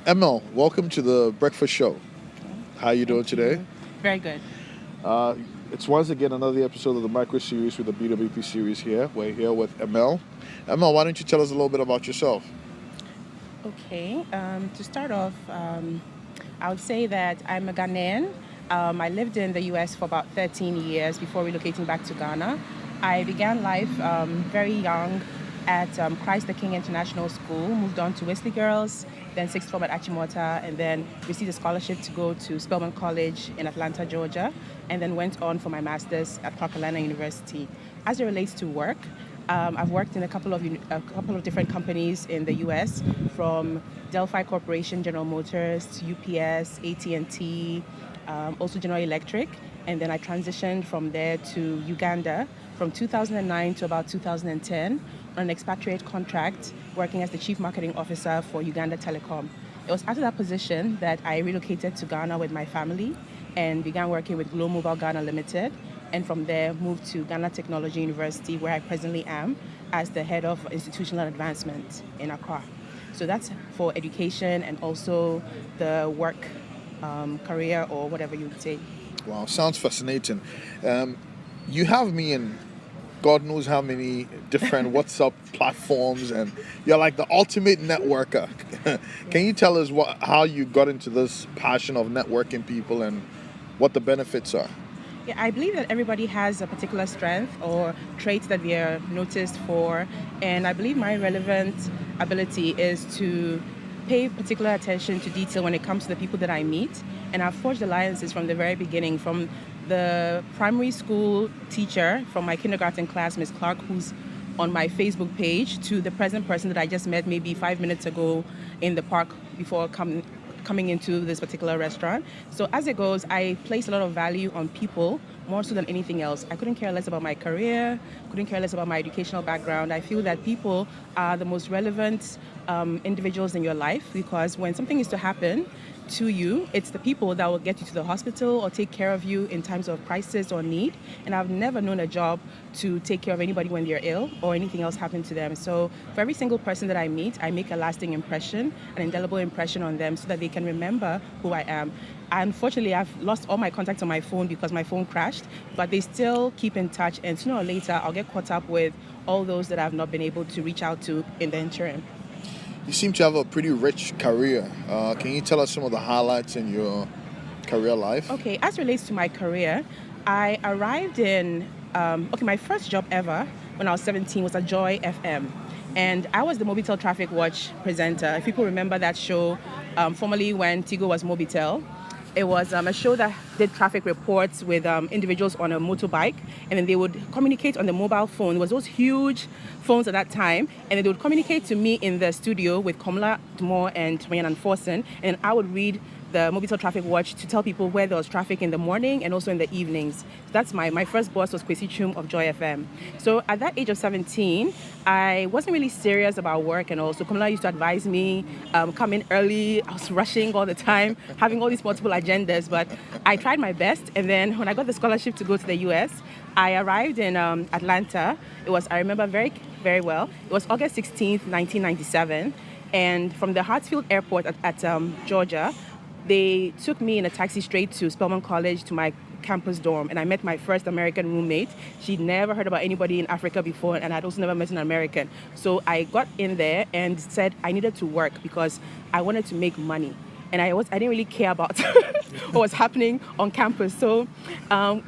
Emil, welcome to the breakfast show. How you doing Thank today? you. Very good. Uh, it's once again another episode of the micro series with the BWP series here. We're here with Emil. Emil, why don't you tell us a little bit about yourself? Okay. To start off, I would say that I'm a Ghanaian. I lived in the US for about 13 years before relocating back to Ghana. I began life very young at Christ the King International School, moved on to Wesley Girls, then sixth form at Achimota, and then received a scholarship to go to Spelman College in Atlanta, Georgia, and then went on for my master's at Clark Atlanta University. As it relates to work, I've worked in a couple of different companies in the U.S. from Delphi Corporation, General Motors, to UPS, AT&T, also General Electric, and then I transitioned from there to Uganda from 2009 to about 2010 on an expatriate contract, working as the Chief Marketing Officer for Uganda Telecom. It was after that position that I relocated to Ghana with my family and began working with Glow Mobile Ghana Limited, and from there moved to Ghana Technology University, where I presently am as the head of institutional advancement in Accra. So that's for education and also the work career or whatever you would say. Wow, sounds fascinating. Um, you have me in God knows how many different WhatsApp platforms, and you're like the ultimate networker. Can you tell us how you got into this passion of networking people and what the benefits are? Yeah, I believe that everybody has a particular strength or traits that we are noticed for, and I believe my relevant ability is to pay particular attention to detail when it comes to the people that I meet. And I've forged alliances from the very beginning, from the primary school teacher from my kindergarten class, Miss Clark, who's on my Facebook page, to the present person that I just met maybe 5 minutes ago in the park before coming into this particular restaurant. So as it goes, I place a lot of value on people more so than anything else. I couldn't care less about my career, couldn't care less about my educational background. I feel that people are the most relevant individuals in your life, because when something is to happen to you, it's the people that will get you to the hospital or take care of you in times of crisis or need. And I've never known a job to take care of anybody when they're ill or anything else happened to them. So for every single person that I meet, I make a lasting impression, an indelible impression on them, so that they can remember who I am. Unfortunately, I've lost all my contacts on my phone because my phone crashed, but they still keep in touch, and sooner or later I'll get caught up with all those that I've not been able to reach out to in the interim. You seem to have a pretty rich career. Can you tell us some of the highlights in your career life? Okay, as relates to my career, I arrived in, my first job ever when I was 17 was at Joy FM. And I was the Mobitel Traffic Watch presenter. If people remember that show, formerly when Tigo was Mobitel, it was a show that did traffic reports with individuals on a motorbike, and then they would communicate on the mobile phone. It was those huge phones at that time, and then they would communicate to me in the studio with Komla Dmo and Mayan Forsen, and I would read the Mobitel Traffic Watch to tell people where there was traffic in the morning and also in the evenings. So that's my first boss was Kwesi Chum of Joy FM. So at that age of 17, I wasn't really serious about work, and also Kamala used to advise me, come in early. I was rushing all the time, having all these multiple agendas, but I tried my best. And then when I got the scholarship to go to the US, I arrived in Atlanta. I remember very, very well. It was August 16th, 1997. And from the Hartsfield Airport at Georgia, they took me in a taxi straight to Spelman College to my campus dorm, and I met my first American roommate. She'd never heard about anybody in Africa before, and I'd also never met an American. So I got in there and said I needed to work because I wanted to make money. And I didn't really care about what was happening on campus. So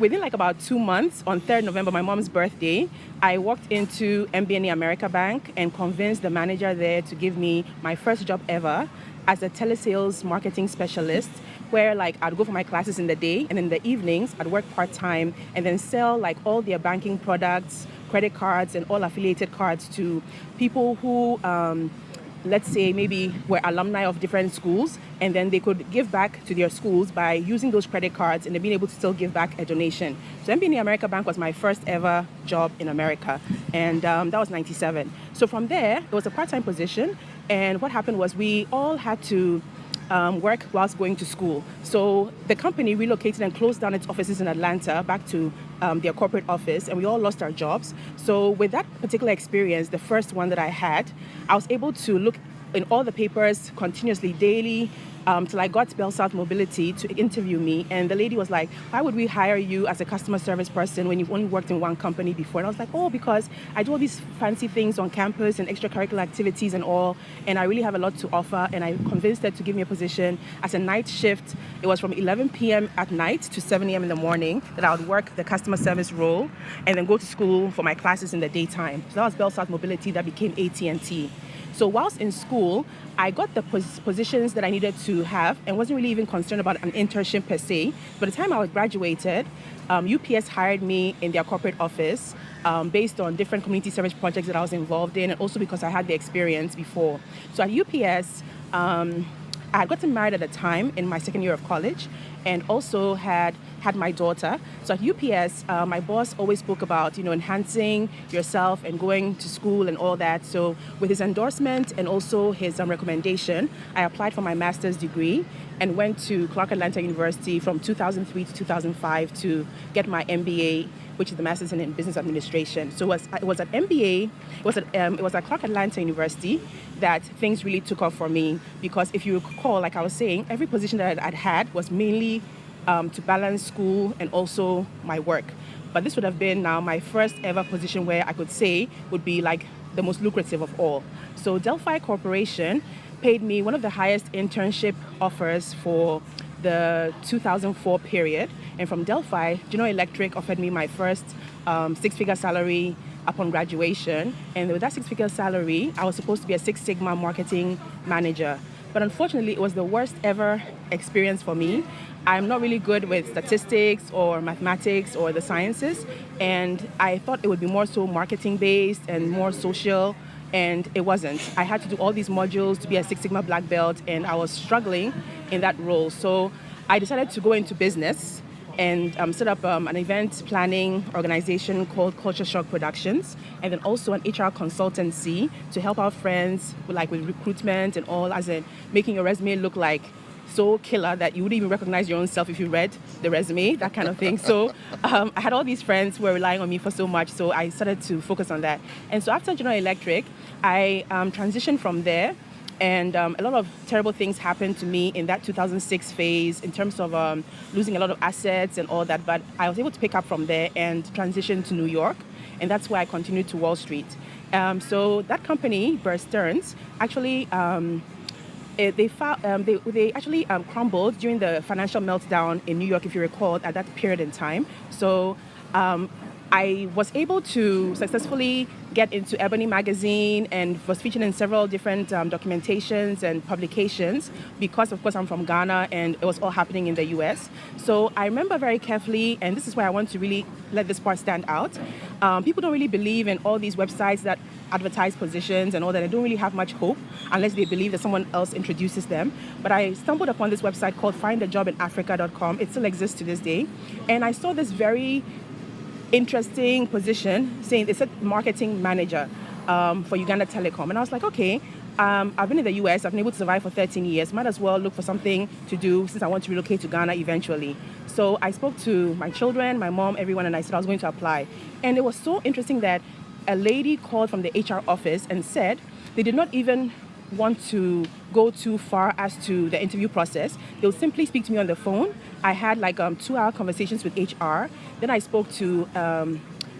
within like about 2 months, on 3rd November, my mom's birthday, I walked into MBNA America Bank and convinced the manager there to give me my first job ever as a telesales marketing specialist, where like I'd go for my classes in the day, and in the evenings I'd work part-time and then sell like all their banking products, credit cards, and all affiliated cards to people who let's say maybe were alumni of different schools, and then they could give back to their schools by using those credit cards and then being able to still give back a donation. So MBNA America Bank was my first ever job in America, and that was 97. So from there, it was a part-time position, and what happened was we all had to work whilst going to school. So the company relocated and closed down its offices in Atlanta back to their corporate office, and we all lost our jobs. So with that particular experience, the first one that I had, I was able to look in all the papers continuously, daily, till I got Bell South Mobility to interview me. And the lady was like, why would we hire you as a customer service person when you've only worked in one company before? And I was like, oh, because I do all these fancy things on campus and extracurricular activities and all, and I really have a lot to offer. And I convinced her to give me a position as a night shift. It was from 11 p.m. at night to 7 a.m. in the morning that I would work the customer service role and then go to school for my classes in the daytime. So that was Bell South Mobility that became AT&T. So whilst in school, I got the positions that I needed to have and wasn't really even concerned about an internship per se. By the time I was graduated, UPS hired me in their corporate office based on different community service projects that I was involved in, and also because I had the experience before. So at UPS, I had gotten married at the time in my second year of college, and also had my daughter. So at UPS, my boss always spoke about, enhancing yourself and going to school and all that. So with his endorsement and also his recommendation, I applied for my master's degree and went to Clark Atlanta University from 2003 to 2005 to get my MBA, which is the Master's in Business Administration. So it was at MBA, it was at Clark Atlanta University that things really took off for me, because if you recall, like I was saying, every position that I'd had was mainly to balance school and also my work. But this would have been now my first ever position where I could say would be like the most lucrative of all. So Delphi Corporation paid me one of the highest internship offers for the 2004 period. And from Delphi, General Electric offered me my first six-figure salary upon graduation. And with that six-figure salary, I was supposed to be a Six Sigma marketing manager. But unfortunately, it was the worst ever experience for me. I'm not really good with statistics or mathematics or the sciences. And I thought it would be more so marketing-based and more social. And it wasn't. I had to do all these modules to be a Six Sigma black belt, and I was struggling in that role. So I decided to go into business and set up an event planning organization called Culture Shock Productions, and then also an HR consultancy to help our friends with recruitment and all, as in making your resume look like so killer that you wouldn't even recognize your own self if you read the resume, that kind of thing. So I had all these friends who were relying on me for so much, so I started to focus on that. And so after General Electric, I transitioned from there, and a lot of terrible things happened to me in that 2006 phase in terms of losing a lot of assets and all that, but I was able to pick up from there and transition to New York, and that's where I continued to Wall Street. So that company, Bear Stearns, actually they actually crumbled during the financial meltdown in New York, if you recall, at that period in time. So I was able to successfully get into Ebony magazine and was featured in several different documentations and publications because, of course, I'm from Ghana and it was all happening in the US. So I remember very carefully, and this is where I want to really let this part stand out. People don't really believe in all these websites that advertise positions and all that. They don't really have much hope unless they believe that someone else introduces them. But I stumbled upon this website called findajobinafrica.com. It still exists to this day. And I saw this very interesting position saying it said marketing manager for Uganda Telecom. And I was like, okay, I've been in the US, I've been able to survive for 13 years, might as well look for something to do since I want to relocate to Ghana eventually. So I spoke to my children, my mom, everyone, and I said I was going to apply. And it was so interesting that a lady called from the HR office and said they did not even want to go too far as to the interview process. They'll simply speak to me on the phone. I had 2-hour conversations with HR. Then I spoke to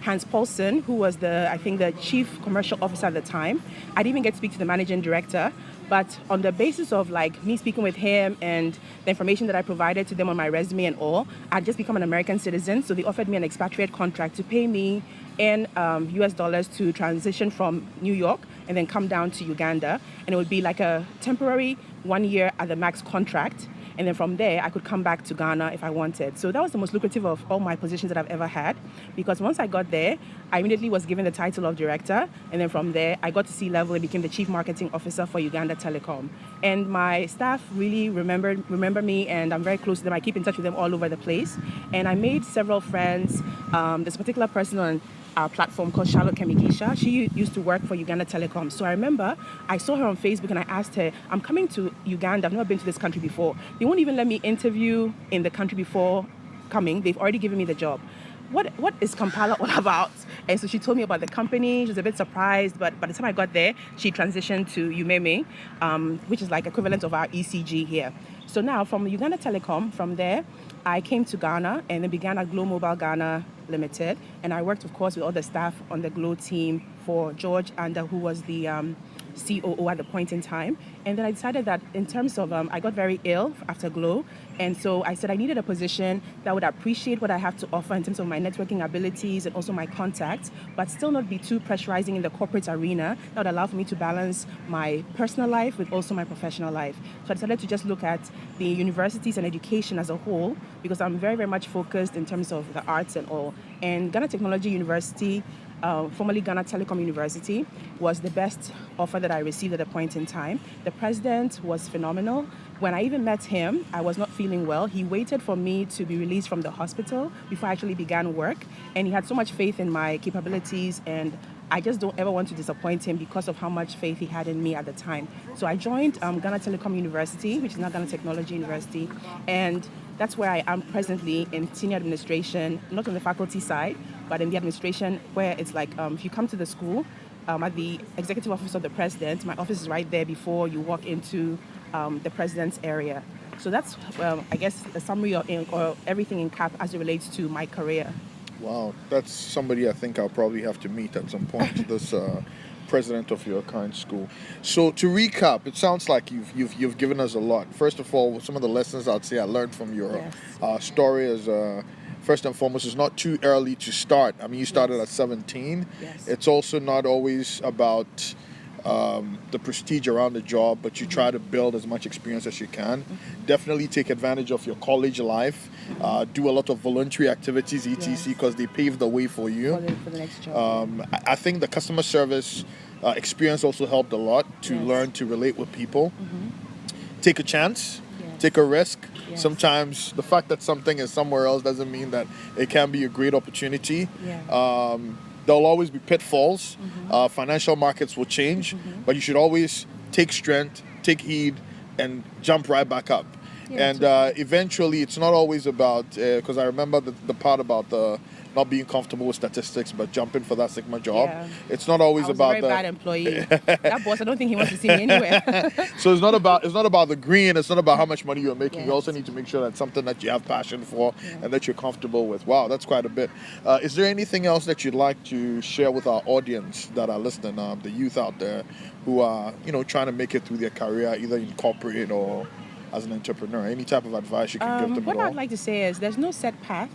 Hans Paulson, who was the chief commercial officer at the time. I didn't even get to speak to the managing director. But on the basis of me speaking with him and the information that I provided to them on my resume and all, I'd just become an American citizen. So they offered me an expatriate contract to pay me in US dollars to transition from New York and then come down to Uganda. And it would be like a temporary 1 year at the max contract. And then from there, I could come back to Ghana if I wanted. So that was the most lucrative of all my positions that I've ever had. Because once I got there, I immediately was given the title of director. And then from there, I got to C-level and became the chief marketing officer for Uganda Telecom. And my staff really remember me, and I'm very close to them. I keep in touch with them all over the place. And I made several friends. There's a particular person on our platform called Charlotte Kemikisha. She used to work for Uganda Telecom. So I remember I saw her on Facebook and I asked her, I'm coming to Uganda. I've never been to this country before. They won't even let me interview in the country before coming. They've already given me the job. what is Kampala all about? And so she told me about the company. She was a bit surprised, but by the time I got there, she transitioned to Umeme, which is like equivalent of our ECG here. So now from Uganda Telecom, from there, I came to Ghana and then began at Glow Mobile Ghana Limited. And I worked, of course, with all the staff on the Glow team for George Anda, who was the COO at the point in time. And then I decided that in terms of, I got very ill after Glow. And so I said I needed a position that would appreciate what I have to offer in terms of my networking abilities and also my contacts, but still not be too pressurizing in the corporate arena. That would allow for me to balance my personal life with also my professional life. So I decided to just look at the universities and education as a whole, because I'm very, very much focused in terms of the arts and all. And Ghana Technology University, formerly Ghana Telecom University, was the best offer that I received at a point in time. The president was phenomenal. When I even met him, I was not feeling well. He waited for me to be released from the hospital before I actually began work. And he had so much faith in my capabilities, and I just don't ever want to disappoint him because of how much faith he had in me at the time. So I joined Ghana Telecom University, which is now Ghana Technology University, and that's where I am presently in senior administration, not on the faculty side, but in the administration, where it's like if you come to the school at the executive office of the president, my office is right there before you walk into the president's area. So that's, I guess, a summary or everything in cap as it relates to my career. Wow, that's somebody I think I'll probably have to meet at some point. This president of your kind school. So to recap, it sounds like you've given us a lot. First of all, some of the lessons I'd say I learned from your story is first and foremost, it's not too early to start. I mean, you started at 17. Yes. It's also not always about the prestige around the job, but you try to build as much experience as you can. Definitely take advantage of your college life. Do a lot of voluntary activities, etc., because they pave the way for you. For the next job. I think the customer service experience also helped a lot to learn to relate with people. Take a chance, take a risk. Sometimes the fact that something is somewhere else doesn't mean that it can be a great opportunity. There'll always be pitfalls. Financial markets will change, but you should always take strength, take heed, and jump right back up. And eventually, it's not always about, because I remember the part about the not being comfortable with statistics, but jumping for that Sigma job. It's not always about a very bad employee. That boss, I don't think he wants to see me anywhere. So it's not about the green. It's not about how much money you're making. You also need to make sure that's something that you have passion for and that you're comfortable with. Wow, that's quite a bit. Is there anything else that you'd like to share with our audience that are listening, the youth out there who are trying to make it through their career, either in corporate or as an entrepreneur? Any type of advice you can give them? What I'd like to say is there's no set path.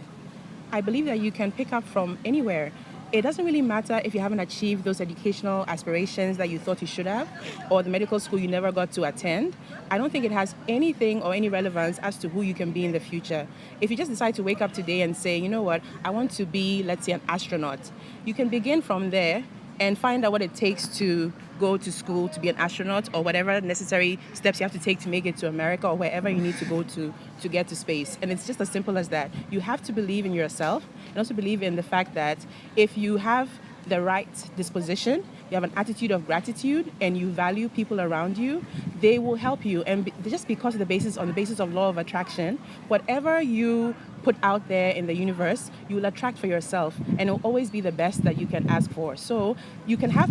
I believe that you can pick up from anywhere. It doesn't really matter if you haven't achieved those educational aspirations that you thought you should have, or the medical school you never got to attend. I don't think it has anything or any relevance as to who you can be in the future. If you just decide to wake up today and say, you know what, I want to be, let's say, an astronaut, you can begin from there and find out what it takes to go to school to be an astronaut, or whatever necessary steps you have to take to make it to America or wherever you need to go to get to space. And it's just as simple as that. You have to believe in yourself and also believe in the fact that if you have the right disposition, you have an attitude of gratitude, and you value people around you, they will help you. And just because on the basis of law of attraction, whatever you put out there in the universe, you will attract for yourself, and it will always be the best that you can ask for. So you can have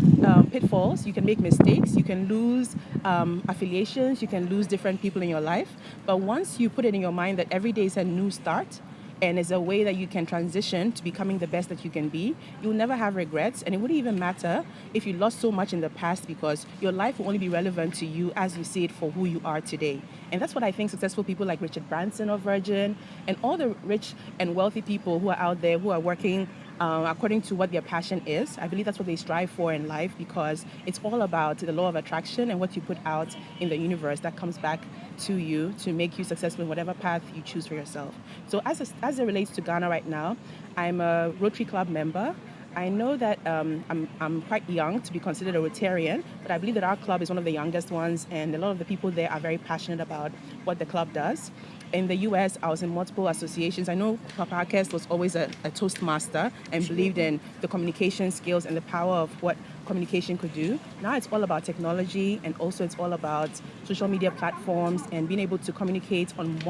pitfalls, you can make mistakes, you can lose affiliations, you can lose different people in your life, but once you put it in your mind that every day is a new start, and is a way that you can transition to becoming the best that you can be, you'll never have regrets, and it wouldn't even matter if you lost so much in the past, because your life will only be relevant to you as you see it for who you are today. And that's what I think successful people like Richard Branson of Virgin and all the rich and wealthy people who are out there who are working according to what their passion is. I believe that's what they strive for in life, because it's all about the law of attraction and what you put out in the universe that comes back to you to make you successful in whatever path you choose for yourself. So as it relates to Ghana right now, I'm a Rotary Club member. I know that I'm quite young to be considered a Rotarian, but I believe that our club is one of the youngest ones, and a lot of the people there are very passionate about what the club does. In the US, I was in multiple associations. I know Papa Akes was always a Toastmaster and believed in the communication skills and the power of what communication could do. Now it's all about technology, and also it's all about social media platforms and being able to communicate on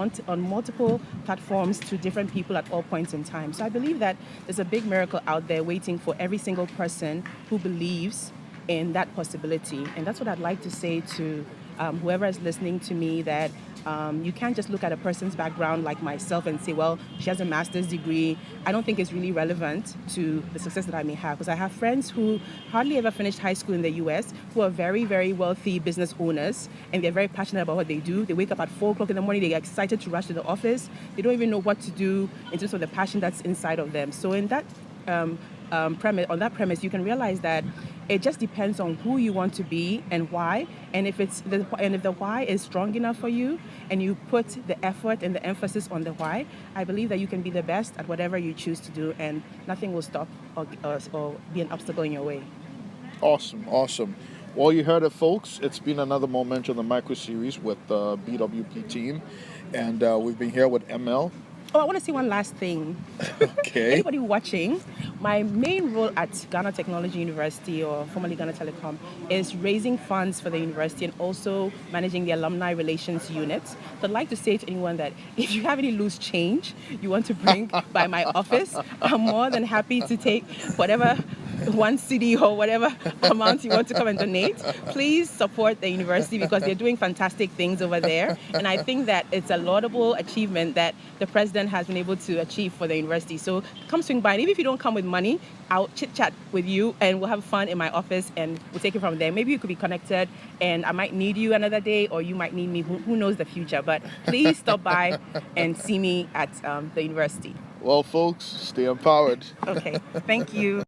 multiple platforms to different people at all points in time. So I believe that there's a big miracle out there waiting for every single person who believes in that possibility. And that's what I'd like to say to whoever is listening to me, that you can't just look at a person's background like myself and say, well, she has a master's degree. I don't think it's really relevant to the success that I may have, because I have friends who hardly ever finished high school in the US who are very, very wealthy business owners, and they're very passionate about what they do. They wake up at 4 o'clock in the morning, they get excited to rush to the office. They don't even know what to do in terms of the passion that's inside of them. So in that premise, you can realize that it just depends on who you want to be and why. And if the why is strong enough for you, and you put the effort and the emphasis on the why, I believe that you can be the best at whatever you choose to do, and nothing will stop or be an obstacle in your way. Awesome. Well, you heard it, folks. It's been another moment on the micro series with the BWP team, and we've been here with ML. Oh, I want to say one last thing. Okay. Anybody watching, my main role at Ghana Technology University, or formerly Ghana Telecom, is raising funds for the university and also managing the alumni relations unit. So I'd like to say to anyone that if you have any loose change you want to bring by my office, I'm more than happy to take whatever one city or whatever amount you want to come and donate. Please support the university, because they're doing fantastic things over there. And I think that it's a laudable achievement that the president has been able to achieve for the university. So come swing by. And even if you don't come with money, I'll chit chat with you and we'll have fun in my office and we'll take it from there. Maybe you could be connected and I might need you another day, or you might need me. Who knows the future? But please stop by and see me at the university. Well, folks, stay empowered. Okay. Thank you.